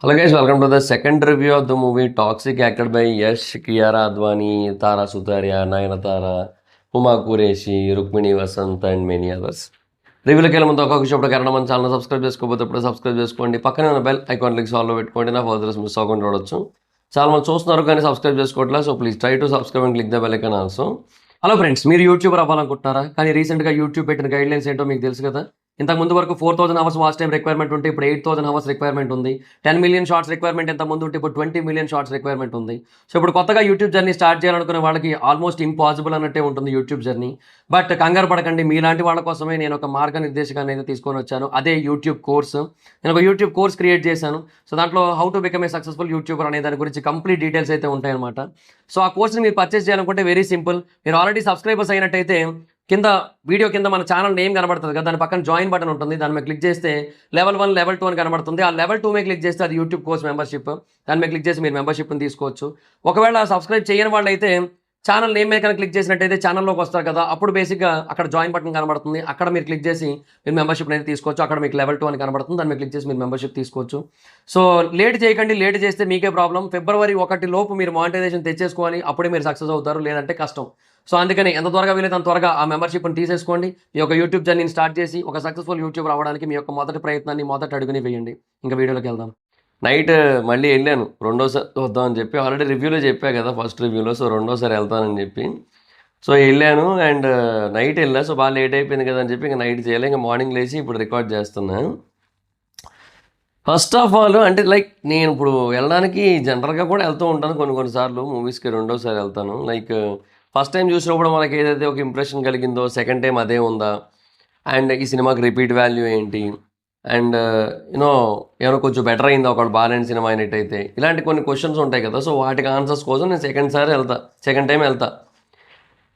Hello guys, welcome to the second review of the movie Toxic, acted by Yash, Kiara Advani, Tara Sutaria, Nayanthara, Huma Qureshi, Rukmini Vasant and many others. రివ్యూలోకి వెళ్ళే ముందు ఒక్కొక్క విషయం కారణం మన channel subscribe చేసుకోకపోతే ఇప్పుడు subscribe చేసుకోండి, పక్కనే ఉన్న బెల్ ఐకాన్ క్లిక్ సాల్వ్ పెట్టుకోండి, నా ఫర్దర్స్ మిస్ అవ్వకుండా చూడొచ్చు. చాలా మంది చూస్తున్నారు కానీ సబ్స్క్రైబ్ చేసుకోవట్లేదు, so please try to subscribe and click the bell icon also. Hello friends, మీరు యూట్యూబర్ అవ్వాలనుకుంటున్నారా? కానీ రీసెంట్గా యూట్యూబ్ పెట్టిన గైడ్లైన్స్ ఏంటో మీకు తెలుసు కదా. ఇంతకు ముందు వరకు 4000 అవర్స్ వాచ్ టైం రిక్వైర్మెంట్ ఉంటే ఇప్పుడు 8000 అవర్స్ రిక్వైర్మెంట్ ఉంది. 10 మిలియన్ షార్ట్స్ రిక్వైర్మెంట్ ఎంత ముందు ఉంటే ఇప్పుడు 20 మిలియన్ షార్ట్స్ రిక్వైర్మెంట్ ఉంది. సో ఇప్పుడు కొత్తగా యూట్యూబ్ జర్నీ స్టార్ట్ చేయాలనుకునే వాళ్ళకి ఆల్మోస్ట్ ఇంపాసిబుల్ అన్నట్టే ఉంటుంది యూట్యూబ్ జర్నీ. బట్ కంగారు పడకండి, మీలాంటి వాళ్ళ కోసమే నేను ఒక మార్గనిర్దేశకాన్ని అయితే తీసుకొని వచ్చాను. అదే యూట్యూబ్ కోర్స్. నేను ఒక యూట్యూబ్ కోర్స్ క్రియేట్ చేశాను. సో దాంట్లో how to become a successful YouTuber అనే దాని గురించి కంప్లీట్ డీటెయిల్స్ అయితే ఉంటాయన్నమాట. సో ఆ కోర్స్ని మీరు పర్చేస్ చేయాలనుకుంటే వెరీ సింపుల్. మీరు ఆల్రెడీ సబ్స్క్రైబర్స్ అయినట్టయితే కింద వీడియో కింద మన ఛానల్ నేమ్ కనబడుతుంది కదా, దాని పక్కన జాయిన్ బటన్ ఉంటుంది. దాని మీద క్లిక్ చేస్తే లెవెల్ 1, లెవెల్ 2 అని కనబడుతుంది. ఆ లెవెల్ 2 మీద క్లిక్ చేస్తే అది యూట్యూబ్ కోర్స్ మెంబర్షిప్. దాని మీద క్లిక్ చేసి మీరు మెంబర్షిప్ని తీసుకోవచ్చు. ఒకవేళ సబ్స్క్రైబ్ చేయని వాళ్ళైతే ఛానల్ నేమ్ మీద కనుక క్లిక్ చేసినట్టయితే ఛానల్లోకి వస్తారు కదా, అప్పుడు బేసిక్గా అక్కడ జాయిన్ బటన్ కనబడుతుంది. అక్కడ మీరు క్లిక్ చేసి మీరు మెంబర్షిప్ అయితే తీసుకోవచ్చు. అక్కడ మీకు లెవెల్ 2 అని కనబడుతుంది, దాని మీద క్లిక్ చేసి మీరు మెంబర్షిప్ తీసుకోవచ్చు. సో లేట్ చేయకండి, లేట్ చేస్తే మీకే ప్రాబ్లం. ఫిబ్రవరి 1 లోపు మీరు మానిటైజేషన్ తెచ్చేసుకోవాలి, అప్పుడే మీరు సక్సెస్ అవుతారు, లేదంటే కష్టం. సో అందుకని ఎంత త్వరగా వీలైతే అంత త్వరగా ఆ మెంబర్షిప్ని తీసేసుకోండి. మీ యొక్క యూట్యూబ్ జర్నీని స్టార్ట్ చేసి ఒక సక్సెస్ఫుల్ యూట్యూబర్ అవ్వడానికి మీ యొక్క మొదటి ప్రయత్నాన్ని మొదటి అడుగుని వేయండి. ఇంకా వీడియోలోకి వెళ్దాం. నైట్ మళ్ళీ వెళ్ళాను, రెండోసారి వద్దామని చెప్పి. ఆల్రెడీ రివ్యూలో చెప్పా కదా ఫస్ట్ రివ్యూలో, సో రెండోసారి వెళ్తానని చెప్పి. సో వెళ్ళాను అండ్ నైట్ వెళ్ళా. సో బాగా లేట్ అయిపోయింది కదా అని చెప్పి ఇంకా నైట్ చేయలే, ఇంకా మార్నింగ్ లేచి ఇప్పుడు రికార్డ్ చేస్తున్నా. ఫస్ట్ ఆఫ్ ఆల్ అంటే లైక్ నేను ఇప్పుడు వెళ్ళడానికి జనరల్గా కూడా వెళ్తూ ఉంటాను కొన్నిసార్లు మూవీస్కి. రెండోసారి వెళ్తాను. లైక్ ఫస్ట్ టైం చూసినప్పుడు మనకి ఏదైతే ఒక ఇంప్రెషన్ కలిగిందో సెకండ్ టైం అదే ఉందా, అండ్ ఈ సినిమాకి రిపీట్ వాల్యూ ఏంటి, అండ్ యూనో ఏమైనా కొంచెం బెటర్ అయిందా ఒకళ్ళు బాగాలేని సినిమా అయినట్టయితే, ఇలాంటి కొన్ని క్వశ్చన్స్ ఉంటాయి కదా. సో వాటికి ఆన్సర్స్ కోసం నేను సెకండ్ టైం వెళ్తా.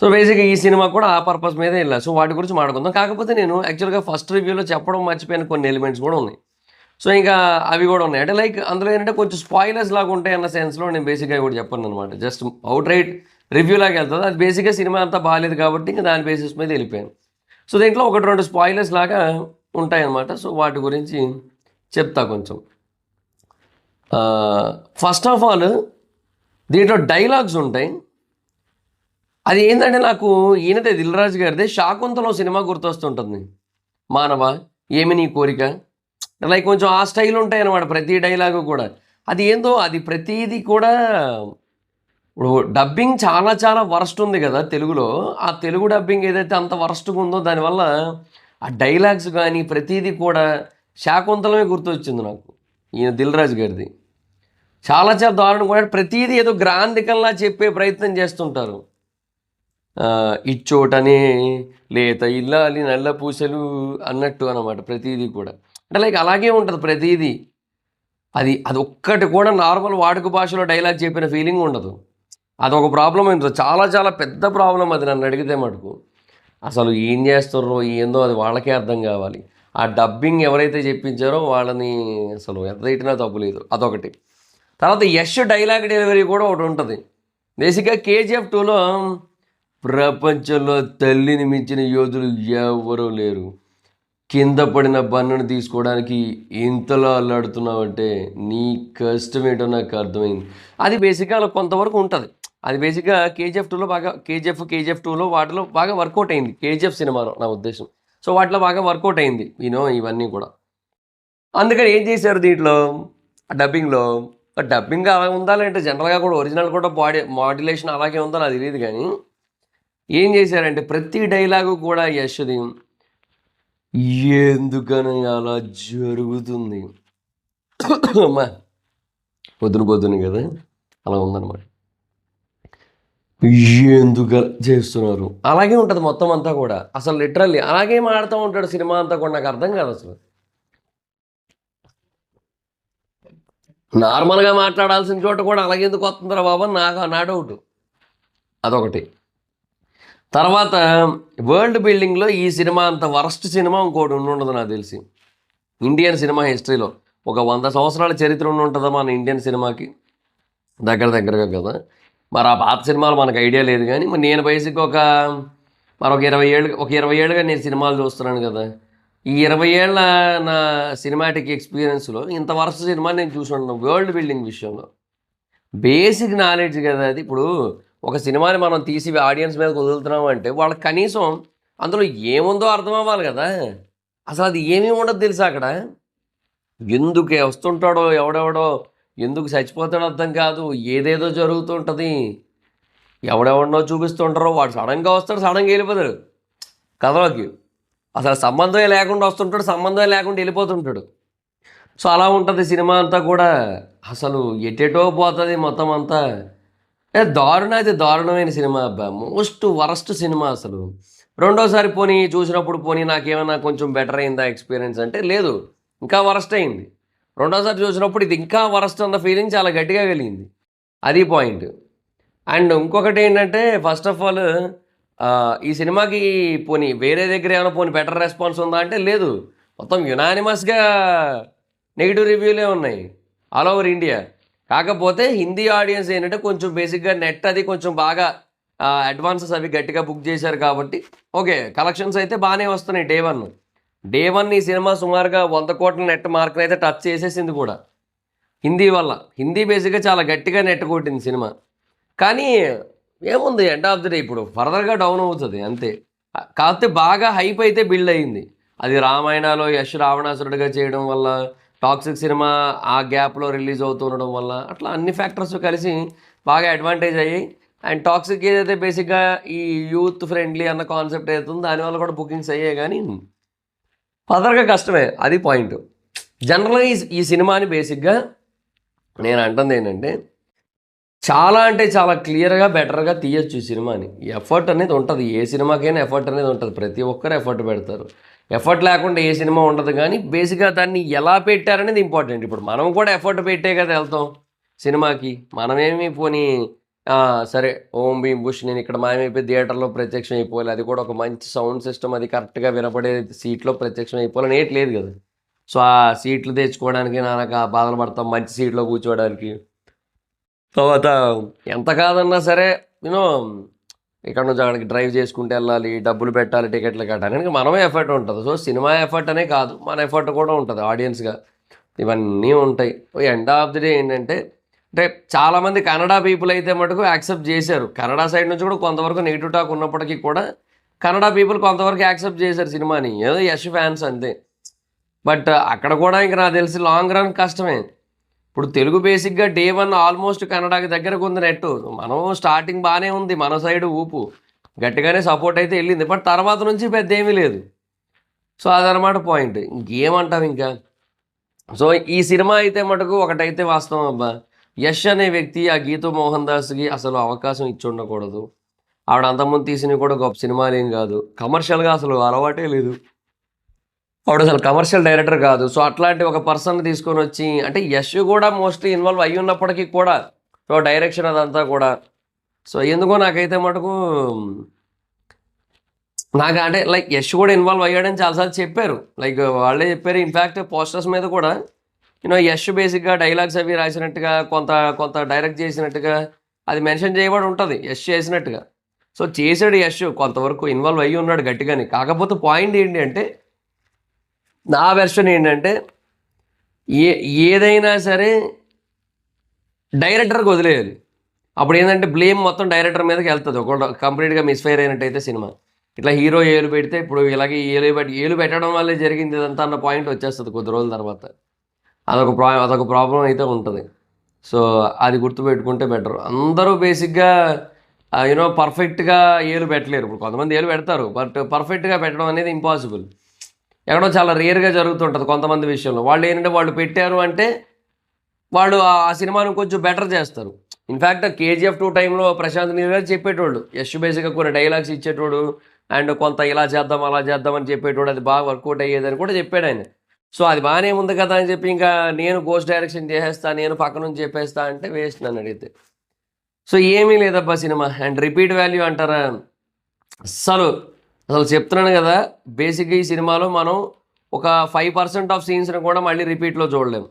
సో బేసిక్గా ఈ సినిమా కూడా ఆ పర్పస్ మీదే వెళ్ళా. సో వాటి గురించి మాట్లాడుకుందాం. కాకపోతే నేను యాక్చువల్గా ఫస్ట్ రివ్యూలో చెప్పడం మర్చిపోయిన కొన్ని ఎలిమెంట్స్ కూడా ఉన్నాయి. సో ఇంకా అవి కూడా ఉన్నాయి. అంటే లైక్ అందులో ఏంటంటే కొంచెం స్పాయిలర్స్ లాగా ఉంటాయి అన్న సెన్స్లో నేను బేసిక్గా కూడా చెప్పను అనమాట. జస్ట్ అవుట్ రైట్ రివ్యూ లాగా వెళ్తుంది. అది బేసిక్గా సినిమా అంతా బాగాలేదు కాబట్టి ఇంకా దాని బేసిస్ మీద వెళ్ళిపోయాను. సో దీంట్లో 1-2 స్పాయిలర్స్ లాగా ఉంటాయన్నమాట. సో వాటి గురించి చెప్తా కొంచెం. ఫస్ట్ ఆఫ్ ఆల్ దీంట్లో డైలాగ్స్ ఉంటాయి. అది ఏంటంటే నాకు ఈయనదే దిల్ రాజు గారిదే శాకుంతలం సినిమా గుర్తొస్తుంటుంది. మానవ ఏమి నీ కోరిక, లైక్ కొంచెం ఆ స్టైల్ ఉంటాయి అన్నమాట ప్రతి డైలాగు కూడా. అది ఏందో అది ప్రతిదీ కూడా ఇప్పుడు డబ్బింగ్ చాలా చాలా వరస్ట్ ఉంది కదా తెలుగులో. ఆ తెలుగు డబ్బింగ్ ఏదైతే అంత వరస్ట్గా ఉందో దానివల్ల ఆ డైలాగ్స్ కానీ ప్రతిదీ కూడా శాకుంతలమే గుర్తొచ్చింది నాకు. ఈయన దిల్ రాజు గారిది చాలా చాలా దారుణం కూడా. ప్రతిదీ ఏదో గ్రాంధికంలా చెప్పే ప్రయత్నం చేస్తుంటారు. ఇచ్చోటనే లేత ఇల్లాలి నల్ల పూసలు అన్నట్టు అన్నమాట ప్రతిదీ కూడా. అంటే లైక్ అలాగే ఉంటుంది ప్రతిదీ. అది ఒక్కటి కూడా నార్మల్ వాడుక భాషలో డైలాగ్ చెప్పిన ఫీలింగ్ ఉండదు. అదొక ప్రాబ్లం ఏంటో, చాలా చాలా పెద్ద ప్రాబ్లం అది నన్ను అడిగితే మటుకు. అసలు ఏం చేస్తారో ఏందో అది వాళ్ళకే అర్థం కావాలి. ఆ డబ్బింగ్ ఎవరైతే చెప్పించారో వాళ్ళని అసలు ఎంత తిట్టినా తప్పులేదు, అదొకటి. తర్వాత యష్ డైలాగ్ డెలివరీ కూడా ఒకటి ఉంటుంది. బేసిక్గా KGF 2లో ప్రపంచంలో తల్లిని మించిన యోధులు ఎవరూ లేరు, కింద పడిన బన్నును తీసుకోవడానికి ఇంతలా అల్లాడుతున్నావంటే నీ కష్టం ఏంటో నాకు అర్థమైంది. అది బేసిక్గా అలా కొంతవరకు ఉంటుంది. అది బేసిక్గా KGF 2లో బాగా KGF 2లో వాటిలో బాగా వర్కౌట్ అయింది. KGF సినిమాలో నా ఉద్దేశం. సో వాటిలో బాగా వర్కౌట్ అయింది ఇవన్నీ కూడా. అందుకని ఏం చేశారు దీంట్లో డబ్బింగ్లో, డబ్బింగ్ అలా ఉందా లేదంటే జనరల్గా కూడా ఒరిజినల్ కూడా మాడ్యులేషన్ అలాగే ఉందో నాకు తెలియదు. కానీ ఏం చేశారంటే ప్రతి డైలాగు కూడా యశ్ది ఎందుకని అలా జరుగుతుంది అమ్మా పొద్దున కదా అలా ఉందన్నమాట. ఎందుకు చేస్తున్నారు అలాగే ఉంటుంది మొత్తం అంతా కూడా. అసలు లిటరల్లీ అలాగే మాడుతూ ఉంటాడు సినిమా అంతా కూడా. నాకు అర్థం కాదు అసలు. నార్మల్గా మాట్లాడాల్సిన చోట కూడా అలాగే ఎందుకు వస్తుందిరా బాబా నా డౌట్. అదొకటి. తర్వాత వరల్డ్ బిల్డింగ్లో ఈ సినిమా అంత వరస్ట్ సినిమా ఇంకోటి ఉండదు నాకు తెలిసి ఇండియన్ సినిమా హిస్టరీలో. ఒక 100 సంవత్సరాల చరిత్ర ఉంటుందా మన ఇండియన్ సినిమాకి దగ్గరగా కదా. మరి ఆ పాత సినిమాలు మనకు ఐడియా లేదు. కానీ మరి నేను బేసిక్గా ఒక 20 ఏళ్ళుగా నేను సినిమాలు చూస్తున్నాను కదా. ఈ 20 ఏళ్ల నా సినిమాటిక్ ఎక్స్పీరియన్స్‌లో ఇంత వరస్ట్ సినిమా నేను చూసి ఉండను వరల్డ్ బిల్డింగ్ విషయంలో. బేసిక్ నాలెడ్జ్ కదా అది. ఇప్పుడు ఒక సినిమాని మనం తీసి ఆడియన్స్ మీదకి వదులుతున్నాం అంటే వాళ్ళకి కనీసం అందులో ఏముందో అర్థం అవ్వాలి కదా! అసలు అది ఏమీ ఉండదు తెలుసా అక్కడ. ఎందుకు వస్తుంటాడో ఎవడెవడో, ఎందుకు చచ్చిపోతాడో అర్థం కాదు. ఏదేదో జరుగుతూ ఉంటది. ఎవడెవడినో చూపిస్తుంటారో వాడు సడన్‌గా వస్తాడు, సడన్‌గా వెళ్ళిపోతాడు కథలోకి. అసలు సంబంధమే లేకుండా వస్తుంటాడు, సంబంధమే లేకుండా వెళ్ళిపోతుంటాడు. సో అలా ఉంటుంది సినిమా అంతా కూడా. అసలు ఎటెటో పోతుంది మొత్తం అంతా. అది దారుణమైన సినిమా అబ్బా. మోస్ట్ వరస్ట్ సినిమా అసలు. రెండోసారి పోనీ చూసినప్పుడు పోనీ నాకేమైనా కొంచెం బెటర్ అయిందా ఎక్స్పీరియన్స్ అంటే లేదు, ఇంకా వరస్ట్ అయింది. రెండోసారి చూసినప్పుడు ఇది ఇంకా వరస్ట్ అన్న ఫీలింగ్ చాలా గట్టిగా కలిగింది. అది పాయింట్. అండ్ ఇంకొకటి ఏంటంటే ఫస్ట్ ఆఫ్ ఆల్ ఈ సినిమాకి పోనీ వేరే దగ్గర ఏమైనా పోనీ బెటర్ రెస్పాన్స్ ఉందా అంటే లేదు. మొత్తం యునానిమస్గా నెగిటివ్ రివ్యూలే ఉన్నాయి ఆల్ ఓవర్ ఇండియా. కాకపోతే హిందీ ఆడియన్స్ ఏంటంటే కొంచెం బేసిక్గా నెట్ అది కొంచెం బాగా అడ్వాన్సెస్ అవి గట్టిగా బుక్ చేశారు కాబట్టి ఓకే, కలెక్షన్స్ అయితే బాగానే వస్తున్నాయి. డే వన్ ఈ సినిమా సుమారుగా 100 కోట్ల నెట్ మార్క్ని అయితే టచ్ చేసేసింది కూడా హిందీ వల్ల. హిందీ బేసిక్గా చాలా గట్టిగా నెట్ కొట్టింది సినిమా. కానీ ఏముంది ఎండ్ ఆఫ్ ది డే ఇప్పుడు ఫర్దర్గా డౌన్ అవుతుంది అంతే. కాకపోతే బాగా హైప్ అయితే బిల్డ్ అయ్యింది. అది రామాయణలో యశ్ రావణాసురుడిగా చేయడం వల్ల, టాక్సిక్ సినిమా ఆ గ్యాప్లో రిలీజ్ అవుతుండడం వల్ల, అట్లా అన్ని ఫ్యాక్టర్స్ కలిసి బాగా అడ్వాంటేజ్ అయ్యాయి. అండ్ టాక్సిక్ ఏదైతే బేసిక్గా ఈ యూత్ ఫ్రెండ్లీ అన్న కాన్సెప్ట్ అవుతుందో దానివల్ల కూడా బుకింగ్స్ అయ్యాయి. కానీ ఫర్దర్గా కష్టమే, అది పాయింట్. జనరల్గా ఈ సినిమాని బేసిక్గా నేను అంటుంది ఏంటంటే చాలా అంటే చాలా క్లియర్గా బెటర్గా తీయచ్చు ఈ సినిమాని. ఎఫర్ట్ అనేది ఉంటుంది, ఏ సినిమాకైనా ఎఫర్ట్ అనేది ఉంటుంది. ప్రతి ఒక్కరు ఎఫర్ట్ పెడతారు. ఎఫర్ట్ లేకుండా ఏ సినిమా ఉండదు. కానీ బేసిక్గా దాన్ని ఎలా పెట్టారనేది ఇంపార్టెంట్. ఇప్పుడు మనం కూడా ఎఫర్ట్ పెట్టే కదా వెళ్తాం సినిమాకి. మనమేమి పోనీ సరే ఓం భీమ్ బుష్ నేను ఇక్కడ మాయమైపోయి థియేటర్లో ప్రత్యక్షం అయిపోవాలి, అది కూడా ఒక మంచి సౌండ్ సిస్టమ్ అది కరెక్ట్గా వినపడే సీట్లో ప్రత్యక్షం అయిపోవాలని ఏటి లేదు కదా. సో ఆ సీట్లు తెచ్చుకోవడానికి నాన్నక బాధలు పడతాం మంచి సీట్లో కూర్చోవడానికి. తర్వాత ఎంత కాదన్నా సరే యూనో ఇక్కడ నుంచి అక్కడికి డ్రైవ్ చేసుకుంటూ వెళ్ళాలి, డబ్బులు పెట్టాలి, టికెట్లు కట్టడానికి మనమే ఎఫర్ట్ ఉంటుంది. సో సినిమా ఎఫర్ట్ అనే కాదు, మన ఎఫర్ట్ కూడా ఉంటుంది ఆడియన్స్గా. ఇవన్నీ ఉంటాయి. ఎండ్ ఆఫ్ ది డే ఏంటంటే అంటే చాలామంది కన్నడ పీపుల్ అయితే మటుకు యాక్సెప్ట్ చేశారు. కన్నడ సైడ్ నుంచి కూడా కొంతవరకు నెగిటివ్ టాక్ ఉన్నప్పటికీ కూడా కన్నడ పీపుల్ కొంతవరకు యాక్సెప్ట్ చేశారు సినిమాని. ఏదో యశ్ ఫ్యాన్స్ అంతే. బట్ అక్కడ కూడా ఇంకా నాకు తెలిసి లాంగ్ రన్ కష్టమే. ఇప్పుడు తెలుగు బేసిక్గా డే వన్ ఆల్మోస్ట్ కన్నడకి దగ్గరకు ఉంది నెట్. మనం స్టార్టింగ్ బాగానే ఉంది, మన సైడ్ ఊపు గట్టిగానే సపోర్ట్ అయితే వెళ్ళింది. బట్ తర్వాత నుంచి పెద్ద ఏమీ లేదు. సో అదనమాట పాయింట్. ఇంకేమంటాం ఇంకా. సో ఈ సినిమా అయితే మటుకు ఒకటైతే వాస్తవం అబ్బా, యశ్ అనే వ్యక్తి ఆ గీతూ మోహన్ దాస్కి అసలు అవకాశం ఇచ్చి ఉండకూడదు. ఆవిడ అంతకుముందు తీసినవి కూడా గొప్ప సినిమాలు ఏం కాదు, కమర్షియల్గా అసలు అలవాటే లేదు. ఆవిడ అసలు కమర్షియల్ డైరెక్టర్ కాదు. సో అట్లాంటి ఒక పర్సన్ తీసుకొని వచ్చి అంటే యశ్ కూడా మోస్ట్లీ ఇన్వాల్వ్ అయ్యి ఉన్నప్పటికీ కూడా సో డైరెక్షన్ అదంతా కూడా సో ఎందుకో నాకైతే మటుకు నాకు అంటే లైక్ యశ్ కూడా ఇన్వాల్వ్ అయ్యాడని చాలాసార్లు చెప్పారు. లైక్ వాళ్ళే చెప్పారు. ఇన్ఫ్యాక్ట్ పోస్టర్స్ మీద కూడా యశ్ బేసిక్గా డైలాగ్స్ అవి రాసినట్టుగా కొంత కొంత డైరెక్ట్ చేసినట్టుగా అది మెన్షన్ చేయబడి ఉంటుంది యశ్ చేసినట్టుగా. సో చేసాడు యశ్, కొంతవరకు ఇన్వాల్వ్ అయ్యి ఉన్నాడు గట్టిగానే. కాకపోతే పాయింట్ ఏంటి అంటే నా వెర్షన్ ఏంటంటే ఏదైనా సరే డైరెక్టర్కి వదిలేయాలి. అప్పుడు ఏంటంటే బ్లేమ్ మొత్తం డైరెక్టర్ మీదకి వెళ్తుంది. ఒక కంప్లీట్గా మిస్ఫైర్ అయినట్టయితే సినిమా. ఇట్లా హీరో ఏలు పెడితే ఇప్పుడు ఇలాగే ఏలు పెట్టడం వల్లే జరిగింది ఇదంతా అన్న పాయింట్ వచ్చేస్తుంది కొద్ది రోజుల తర్వాత. అదొక ప్రాబ్లం అయితే ఉంటుంది. సో అది గుర్తుపెట్టుకుంటే బెటర్. అందరూ బేసిక్గా పర్ఫెక్ట్గా ఏలు పెట్టలేరు. ఇప్పుడు కొంతమంది ఏలు పెడతారు, బట్ పర్ఫెక్ట్గా పెట్టడం అనేది ఇంపాసిబుల్. ఎక్కడో చాలా రేర్గా జరుగుతుంటుంది కొంతమంది విషయంలో. వాళ్ళు ఏంటంటే వాళ్ళు పెట్టారు అంటే వాళ్ళు ఆ సినిమాను కొంచెం బెటర్ చేస్తారు. ఇన్ఫ్యాక్ట్ KGF 2 టైంలో ప్రశాంత్ నీల్ గారు చెప్పేటోళ్ళు, యశ్ బేసిక్గా కొన్ని డైలాగ్స్ ఇచ్చేటోడు అండ్ కొంత ఇలా చేద్దాం అలా చేద్దాం అని చెప్పేటోడు. అది బాగా వర్కౌట్ అయ్యేదని కూడా చెప్పాడు ఆయన. సో అది బాగానే ఉంది కదా అని చెప్పి ఇంకా నేను గోస్ట్ డైరెక్షన్ చేసేస్తా, నేను పక్క నుంచి చెప్పేస్తా అంటే వేస్ట్ నన్ను అడిగితే. సో ఏమీ లేదబ్బా సినిమా. అండ్ రిపీట్ వాల్యూ అంటారా, అసలు చెప్తున్నాను కదా, బేసిక్గా ఈ సినిమాలో మనం ఒక 5% ఆఫ్ సీన్స్ని కూడా మళ్ళీ రిపీట్లో చూడలేము.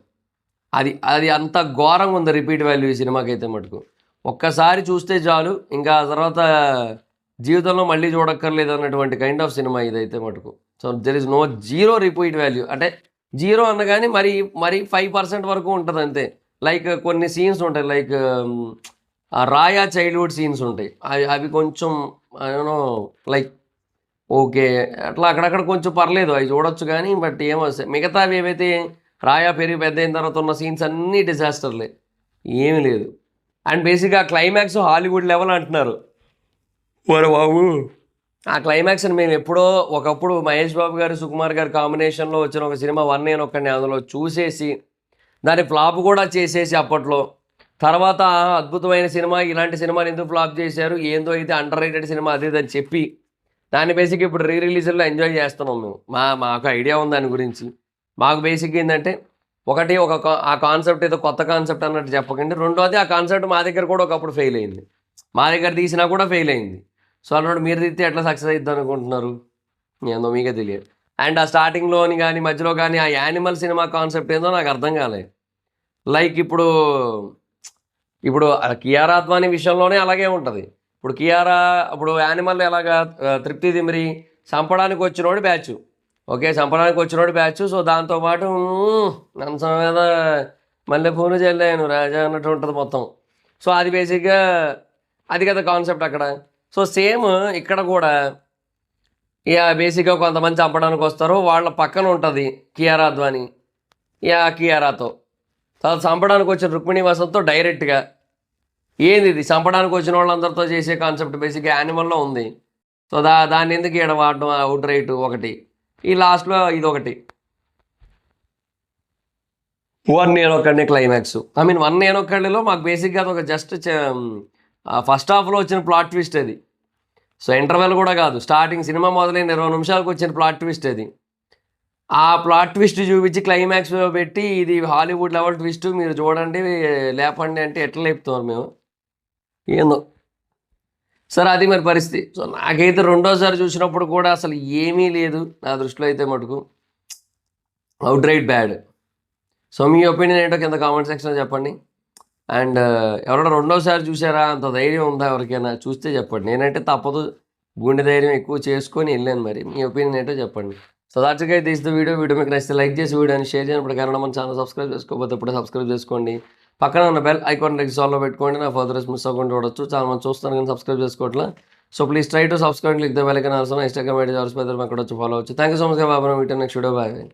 అది అంత ఘోరంగా ఉంది రిపీట్ వాల్యూ ఈ సినిమాకి అయితే మటుకు. ఒక్కసారి చూస్తే చాలు, ఇంకా తర్వాత జీవితంలో మళ్ళీ చూడక్కర్లేదు అన్నటువంటి కైండ్ ఆఫ్ సినిమా ఇదైతే మటుకు. So there is no zero repeat value, అంటే జీరో అన్న కానీ మరి 5% వరకు ఉంటుంది అంతే. లైక్ కొన్ని సీన్స్ ఉంటాయి, లైక్ రాయా చైల్డ్హుడ్ సీన్స్ ఉంటాయి, అవి కొంచెం యూనో లైక్ ఓకే అట్లా అక్కడక్కడ కొంచెం పర్లేదు, అవి చూడొచ్చు కానీ. బట్ ఏమో మిగతావి ఏవైతే రాయా పెరిగి పెద్ద అయిన తర్వాత ఉన్న సీన్స్ అన్నీ డిజాస్టర్లే, ఏమీ లేదు. అండ్ బేసిక్గా క్లైమాక్స్ హాలీవుడ్ లెవెల్ అంటున్నారు. మరి బాబు ఆ క్లైమాక్స్ మేము ఎప్పుడో ఒకప్పుడు మహేష్ బాబు గారు సుకుమార్ గారు కాంబినేషన్లో వచ్చిన ఒక సినిమా వన్ నేను ఒక్కడిని అందులో చూసేసి దాన్ని ఫ్లాప్ కూడా చేసేసి అప్పట్లో, తర్వాత అద్భుతమైన సినిమా, ఇలాంటి సినిమాని ఎందుకు ఫ్లాప్ చేశారు, ఏందో అయితే అండర్ రేటెడ్ సినిమా అది అని చెప్పి దాన్ని బేసిక్ ఇప్పుడు రిలీజ్లో ఎంజాయ్ చేస్తున్నాం మేము. మాకు ఐడియా ఉంది దాని గురించి. మాకు బేసిక్ ఏంటంటే ఒకటి ఆ కాన్సెప్ట్ ఏదో కొత్త కాన్సెప్ట్ అన్నట్టు చెప్పకండి, రెండోది ఆ కాన్సెప్ట్ మా దగ్గర కూడా ఒకప్పుడు ఫెయిల్ అయింది, మా దగ్గర తీసినా కూడా ఫెయిల్ అయింది. సో అన్నట్టు మీరు తీస్తే ఎట్లా సక్సెస్ అవుతుంది అనుకుంటున్నారు, ఏందో మీకే తెలియదు. అండ్ ఆ స్టార్టింగ్లోని కానీ మధ్యలో కానీ ఆ యానిమల్ సినిమా కాన్సెప్ట్ ఏందో నాకు అర్థం కాలేదు. లైక్ ఇప్పుడు కియారా అద్వానీ విషయంలోనే అలాగే ఉంటుంది. ఇప్పుడు ఇప్పుడు యానిమల్ ఎలాగా తృప్తి దిమిరి చంపడానికి వచ్చినోడు బ్యాచ్, ఓకే చంపడానికి వచ్చినోడు బ్యాచ్. సో దాంతోపాటు నంసం మీద మళ్ళీ పూలు చెల్లాను రాజా అన్నట్టు ఉంటుంది మొత్తం. సో అది బేసిక్గా అది కదా కాన్సెప్ట్ అక్కడ. సో సేమ్ ఇక్కడ కూడా బేసిక్గా కొంతమంది చంపడానికి వస్తారు, వాళ్ళ పక్కన ఉంటుంది కియారా అద్వానీ కియారాతో. తర్వాత చంపడానికి వచ్చిన రుక్మిణి వసంత్తో డైరెక్ట్గా ఏంది ఇది చంపడానికి వచ్చిన వాళ్ళందరితో చేసే కాన్సెప్ట్ బేసిక్గా యానిమల్లో ఉంది. సో దాన్ని ఎందుకు ఈడ వాడడం, అవుట్ రైట్ ఒకటి, ఈ లాస్ట్లో ఇది ఒకటి. వన్ నేను ఒక్కడిని క్లైమాక్స్, వన్ నేను ఒక్కడిలో మాకు బేసిక్గా అది ఒక జస్ట్ ఫస్ట్ హాఫ్లో వచ్చిన ప్లాట్ ట్విస్ట్ అది. సో ఇంటర్వెల్ కూడా కాదు, స్టార్టింగ్ సినిమా మొదలైన 20 నిమిషాలకు వచ్చిన ప్లాట్ ట్విస్ట్ అది. ఆ ప్లాట్ ట్విస్ట్ చూపించి క్లైమాక్స్ పెట్టి ఇది హాలీవుడ్ లెవెల్ ట్విస్ట్ మీరు చూడండి లేపండి అంటే ఎట్లా లేపుతున్నారు మేము, ఏందో సరే అది మరి పరిస్థితి. సో నాకైతే రెండోసారి చూసినప్పుడు కూడా అసలు ఏమీ లేదు నా దృష్టిలో అయితే మటుకు అవుట్ రైట్ బ్యాడ్. సో మీ ఒపీనియన్ ఏంటో కింద కామెంట్ సెక్షన్లో చెప్పండి. అండ్ ఎవరైనా రెండోసారి చూసారా, అంత ధైర్యం ఉందా ఎవరికైనా చూస్తే చెప్పండి. నేనంటే తప్పదు గుండె ధైర్యం ఎక్కువ చేసుకొని వెళ్ళాను, మరి మీ ఒపీనియన్ ఏంటో చెప్పండి. So that's guys this the video మీకు నచ్చితే లైక్ చేసి వీడియోని షేర్ చేయనప్పుడు కానీ మన ఛానల్ సబ్స్క్రైబ్ చేసుకోకపోతే ఇప్పుడు సబ్స్క్రైబ్ చేసుకోండి, పక్కన ఉన్న బెల్ ఐకాన్ ఆల్లో పెట్టుకోండి, నా ఫర్దర్ మిస్ అవ్వకుండా చూడొచ్చు. చాలా మంది చూస్తాను కానీ సబ్స్క్రైబ్ చేసుకోవట్లా. So please try to subscribe click the bell icon also. Instagram ID అక్కడ వచ్చి ఫాలో అవచ్చు. థ్యాంక్ యూ సో మచ్ బాబా, మీట్ నెక్స్ట్ వీడియో, బాయ్.